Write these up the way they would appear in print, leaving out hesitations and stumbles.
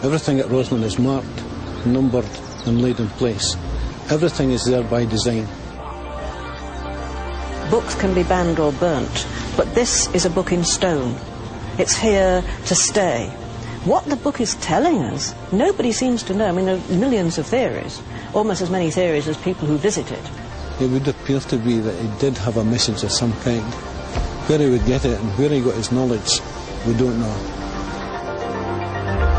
Everything at Roslin is marked, numbered and laid in place. Everything is there by design. Books can be banned or burnt, but this is a book in stone. It's here to stay. What the book is telling us, nobody seems to know. I mean, there are millions of theories, almost as many theories as people who visit it. It would appear to be that he did have a message of some kind. Where he would get it and where he got his knowledge, we don't know.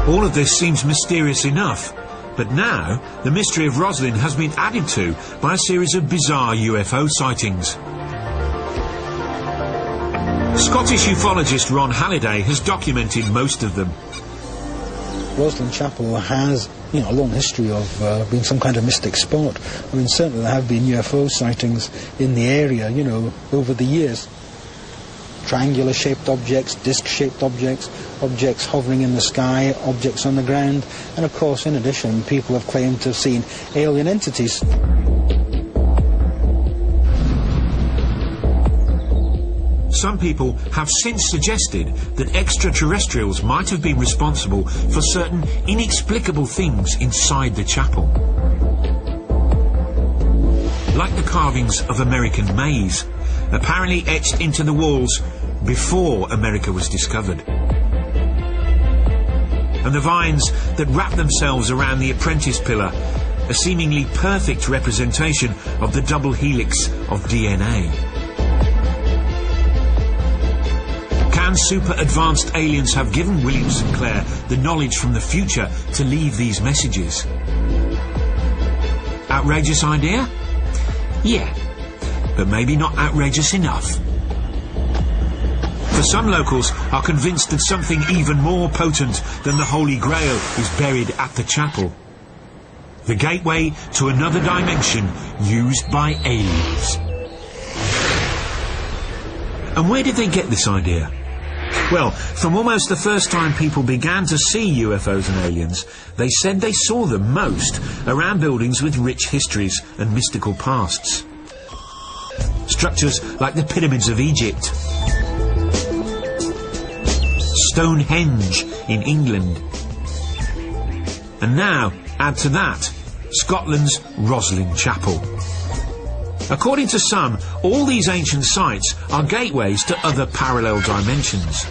All of this seems mysterious enough, but now the mystery of Roslin has been added to by a series of bizarre UFO sightings. Scottish ufologist Ron Halliday has documented most of them. Roslin Chapel has, a long history of being some kind of mystic spot. I mean, certainly there have been UFO sightings in the area, over the years. Triangular-shaped objects, disc-shaped objects, objects hovering in the sky, objects on the ground, and of course, in addition, people have claimed to have seen alien entities. Some people have since suggested that extraterrestrials might have been responsible for certain inexplicable things inside the chapel. Like the carvings of American maize, apparently etched into the walls before America was discovered. And the vines that wrap themselves around the apprentice pillar, a seemingly perfect representation of the double helix of DNA. Can super-advanced aliens have given William St. Clair the knowledge from the future to leave these messages? Outrageous idea? Yeah, but maybe not outrageous enough. For some locals are convinced that something even more potent than the Holy Grail is buried at the chapel. The gateway to another dimension used by aliens. And where did they get this idea? Well, from almost the first time people began to see UFOs and aliens, they said they saw them most around buildings with rich histories and mystical pasts. Structures like the pyramids of Egypt, Stonehenge in England, and now, add to that, Scotland's Roslin Chapel. According to some, all these ancient sites are gateways to other parallel dimensions.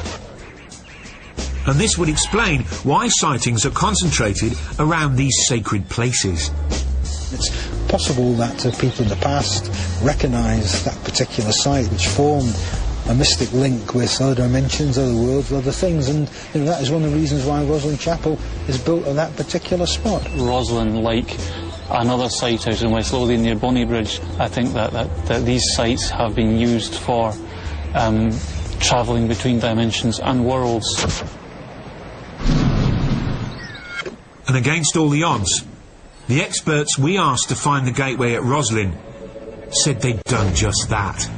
And this would explain why sightings are concentrated around these sacred places. It's possible that people in the past recognised that particular site, which formed a mystic link with other dimensions, other worlds, other things, and that is one of the reasons why Roslin Chapel is built at that particular spot. Roslin, like another site out in West Lothian near Bonnybridge, I think that these sites have been used for travelling between dimensions and worlds. And against all the odds, the experts we asked to find the gateway at Roslin said they'd done just that.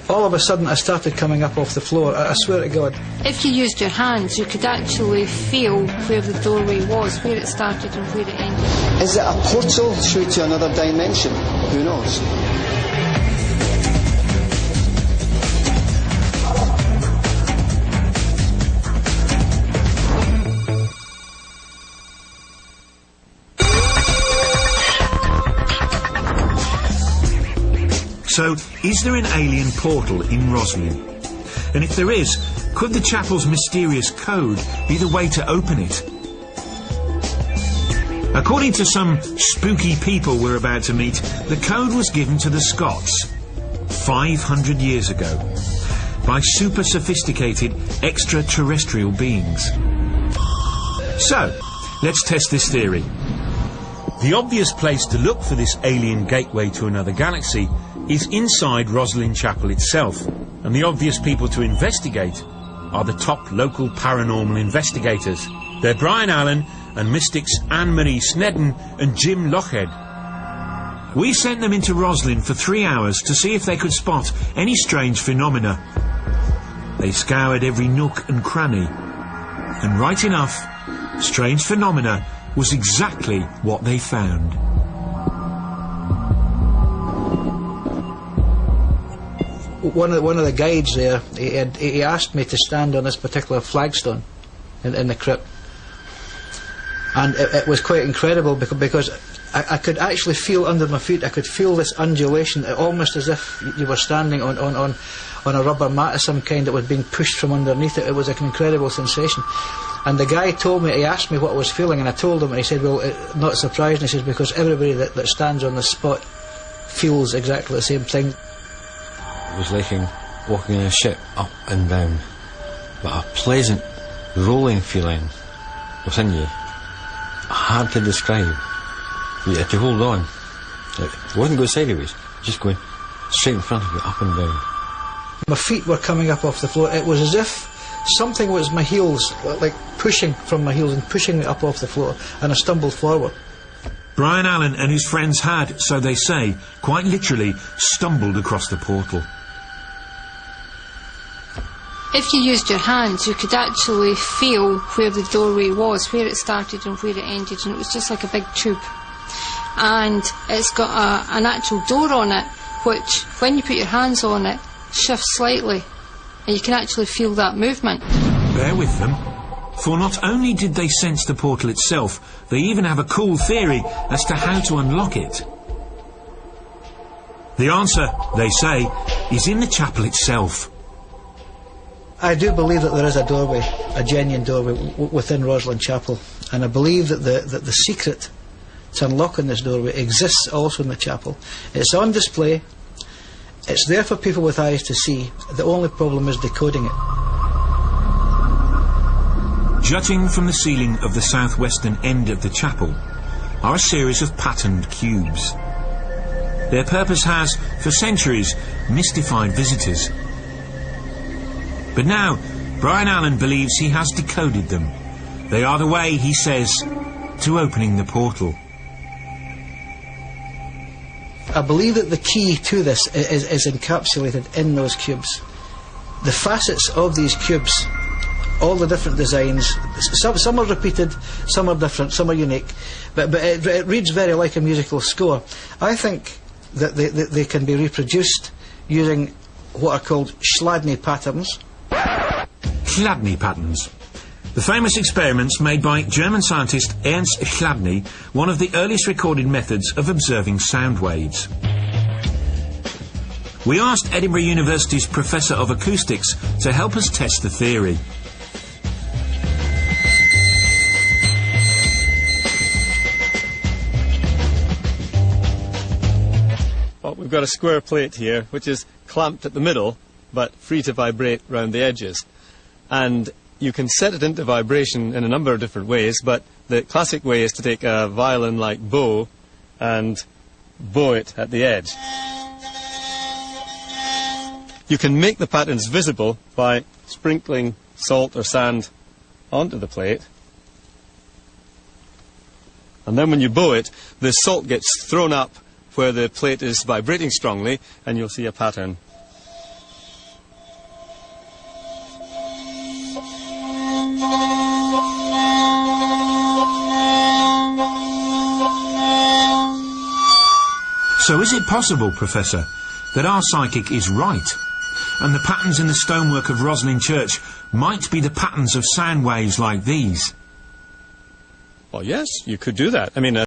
All of a sudden I started coming up off the floor, I swear to God. If you used your hands, you could actually feel where the doorway was, where it started and where it ended. Is it a portal through to another dimension? Who knows? So, is there an alien portal in Roslin? And if there is, could the chapel's mysterious code be the way to open it? According to some spooky people we're about to meet, the code was given to the Scots 500 years ago by super sophisticated extraterrestrial beings. So, let's test this theory. The obvious place to look for this alien gateway to another galaxy is inside Roslin Chapel itself, and the obvious people to investigate are the top local paranormal investigators. They're Brian Allen and mystics Anne-Marie SNEDDON and Jim Lochhead. We sent them into Roslin for 3 hours to see if they could spot any strange phenomena. They scoured every nook and cranny, and right enough, strange phenomena was exactly what they found. One of the guides there, he asked me to stand on this particular flagstone in the crypt. And it was quite incredible because I could actually feel under my feet, I could feel this undulation, almost as if you were standing on a rubber mat of some kind that was being pushed from underneath it. It was like an incredible sensation. And the guy told me, he asked me what I was feeling, and I told him, and he said, well, not surprising, he says, because everybody that stands on the spot feels exactly the same thing. It was like walking in a ship, up and down, but a pleasant, rolling feeling within you. Hard to describe. You had to hold on. It wasn't going sideways, just going straight in front of you, up and down. My feet were coming up off the floor. It was as if something was my heels, like pushing from my heels and pushing me up off the floor, and I stumbled forward. Brian Allen and his friends had, so they say, quite literally stumbled across the portal. If you used your hands, you could actually feel where the doorway was, where it started and where it ended, and it was just like a big tube. And it's got an actual door on it, which, when you put your hands on it, shifts slightly, and you can actually feel that movement. Bear with them, for not only did they sense the portal itself, they even have a cool theory as to how to unlock it. The answer, they say, is in the chapel itself. I do believe that there is a doorway, a genuine doorway within Roslyn Chapel, and I believe that the secret to unlocking this doorway exists also in the chapel. It's on display, it's there for people with eyes to see. The only problem is decoding it. Jutting from the ceiling of the southwestern end of the chapel are a series of patterned cubes. Their purpose has, for centuries, mystified visitors. But now, Brian Allen believes he has decoded them. They are the way, he says, to opening the portal. I believe that the key to this is encapsulated in those cubes. The facets of these cubes, all the different designs, some are repeated, some are different, some are unique, but it reads very like a musical score. I think that they can be reproduced using what are called Chladni patterns. Chladni patterns. The famous experiments made by German scientist Ernst Chladni, one of the earliest recorded methods of observing sound waves. We asked Edinburgh University's Professor of Acoustics to help us test the theory. Well, we've got a square plate here, which is clamped at the middle, but free to vibrate round the edges. And you can set it into vibration in a number of different ways, but the classic way is to take a violin-like bow and bow it at the edge. You can make the patterns visible by sprinkling salt or sand onto the plate. And then when you bow it, the salt gets thrown up where the plate is vibrating strongly, and you'll see a pattern. So is it possible, Professor, that our psychic is right, and the patterns in the stonework of Roslyn Church might be the patterns of sound waves like these? Well, yes, you could do that. I mean,